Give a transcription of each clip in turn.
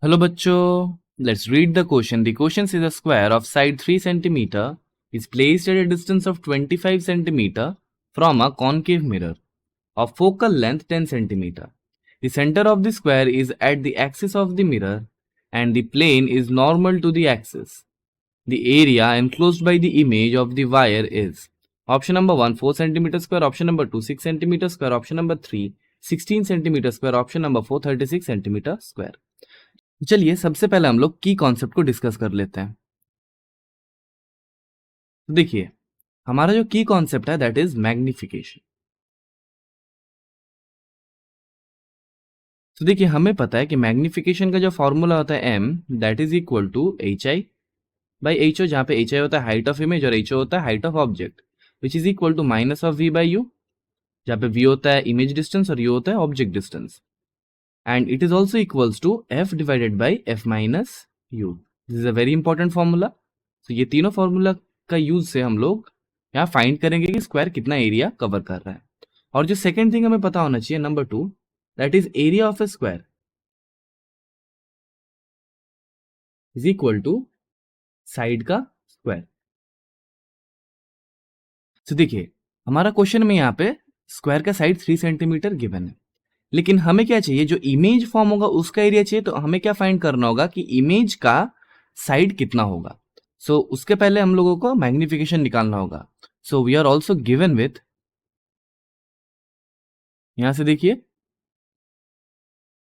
Hello bachcho, let's read the question. The question says a square of side 3 cm is placed at a distance of 25 cm from a concave mirror of focal length 10 cm. The center of the square is at the axis of the mirror and the plane is normal to the axis. The area enclosed by the image of the wire is option number 1 4 cm square, option number 2 6 cm square, option number 3 16 cm square, option number 4 36 cm square. चलिए सबसे पहले हम लोग की concept को discuss कर लेते हैं। तो देखिए हमारा जो की कॉन्सेप्ट है दैट इज मैग्निफिकेशन। तो देखिए हमें पता है कि मैग्निफिकेशन का जो फॉर्मूला होता है M that is equal to H I by H O, जहाँ पे एच आई होता है हाइट ऑफ इमेज और एच ओ होता है height of object, which is equal to minus of V by U, जहाँ पे वी होता है इमेज डिस्टेंस और यू होता है object distance, and it is also equals to F divided by F minus U. This is a very important formula. तो ये तीनों फॉर्मूला का यूज से हम लोग यहाँ फाइंड करेंगे कि स्क्वायर कितना एरिया कवर कर रहा है। और जो सेकेंड थिंग हमें पता होना चाहिए number 2 that is area of a square is equal to side का स्क्वायर। तो देखिए हमारा क्वेश्चन में यहाँ पे स्क्वायर का साइड 3 सेंटीमीटर गिवन है, लेकिन हमें क्या चाहिए, जो इमेज फॉर्म होगा उसका एरिया चाहिए। तो हमें क्या फाइंड करना होगा कि इमेज का साइड कितना होगा। सो उसके पहले हम लोगों को मैग्निफिकेशन निकालना होगा। So we are also given with, यहां से देखिए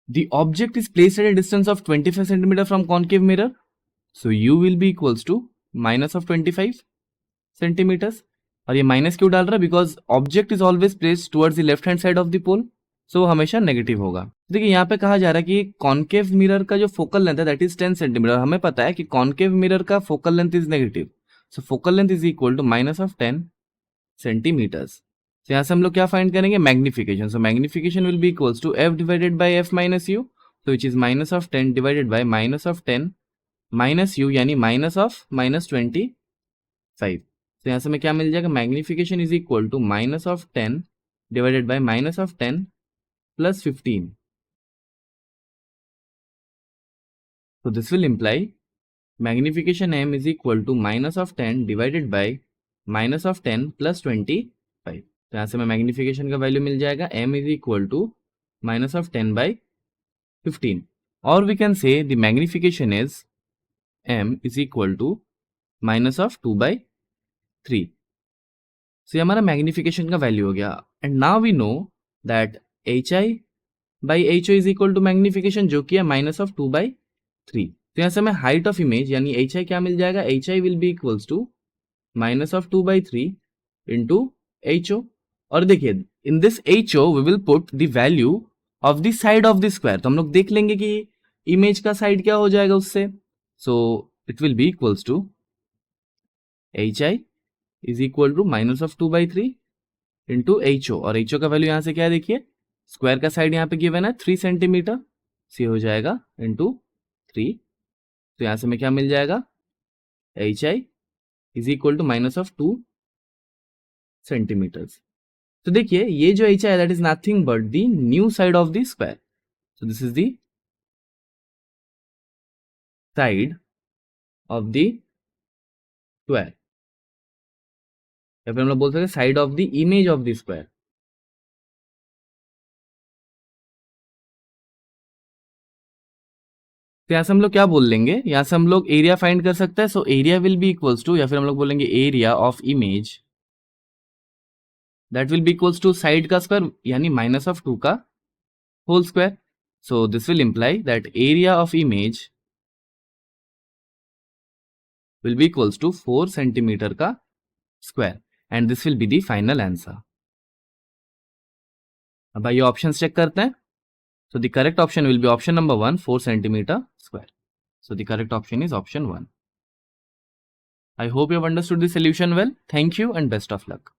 the object is placed at a distance of 25 centimetre from concave mirror, so U will be equals to minus of 25 centimetres. और ये माइनस क्यों डाल रहा है, because object is always placed towards the left hand side of the pole, so वो हमेशा negative होगा। देखिए यहाँ पे कहा जा रहा है कि कॉन्केव मिरर का जो फोकल लेंथ है दैट इज 10 सेंटीमीटर। हमें पता है कि कॉन्केव मिरर का focal length is negative, so focal length is equal to minus of 10 centimetres. तो यहाँ से हम लोग क्या फाइंड करेंगे, magnification. So magnification will be equals to F divided by F minus U, तो which is minus of 10 divided by minus of 10 minus U, यानी minus of minus 25। तो यहाँ से हमें क्या मिल जाएगा, magnification is equal to minus of 10 divided by minus of 10 plus 15। So this will imply magnification m is equal to minus of 10 divided by minus of 10 plus 25। तो यहाँ से हमें मैग्निफिकेशन का वैल्यू मिल जाएगा m is equal to minus of 10 by 15, और we can say the magnification is m is equal to minus of 2 by 3। So ये हमारा magnification का वैल्यू हो गया। And now we know that H I by H O is equal to magnification, जो कि है minus of 2 by 3। तो यहाँ से हमें हाइट ऑफ इमेज यानी एच आई क्या मिल जाएगा, H I will be equals to minus of 2 by 3 into H O. और देखिए in this H O we will put the value of the side of the square. तो हम लोग देख लेंगे कि इमेज का साइड क्या हो जाएगा उससे। So it will be equals to H I is equal to minus of 2 by 3 into H O. और एच ओ का वैल्यू यहाँ से क्या है, देखिए स्क्वायर का साइड यहाँ पे गिवन है 3 सेंटीमीटर, सी हो जाएगा इंटू 3। तो यहां से हमें क्या मिल जाएगा, H I is equal to minus of 2 centimetres. तो देखिए ये जो H I that is nothing but the new side of the square. So this is the side of the square, या फिर हम लोग बोल सकते हैं side of the image of the square. तो यहाँ से हम लोग क्या बोल लेंगे, यहाँ से हम लोग एरिया फाइंड कर सकते हैं। So area will be equals to, या फिर हम लोग बोलेंगे area of image that will be equals to side का स्क्वायर यानी माइनस ऑफ 2 का whole square. So this will imply that area of image will be equals to 4 centimetre का square, and this will be the final answer. अब आइए options check करते हैं। So the correct option will be option number 1 4 centimetre square. So the correct option is option 1। I hope you have understood the solution well. Thank you and best of luck.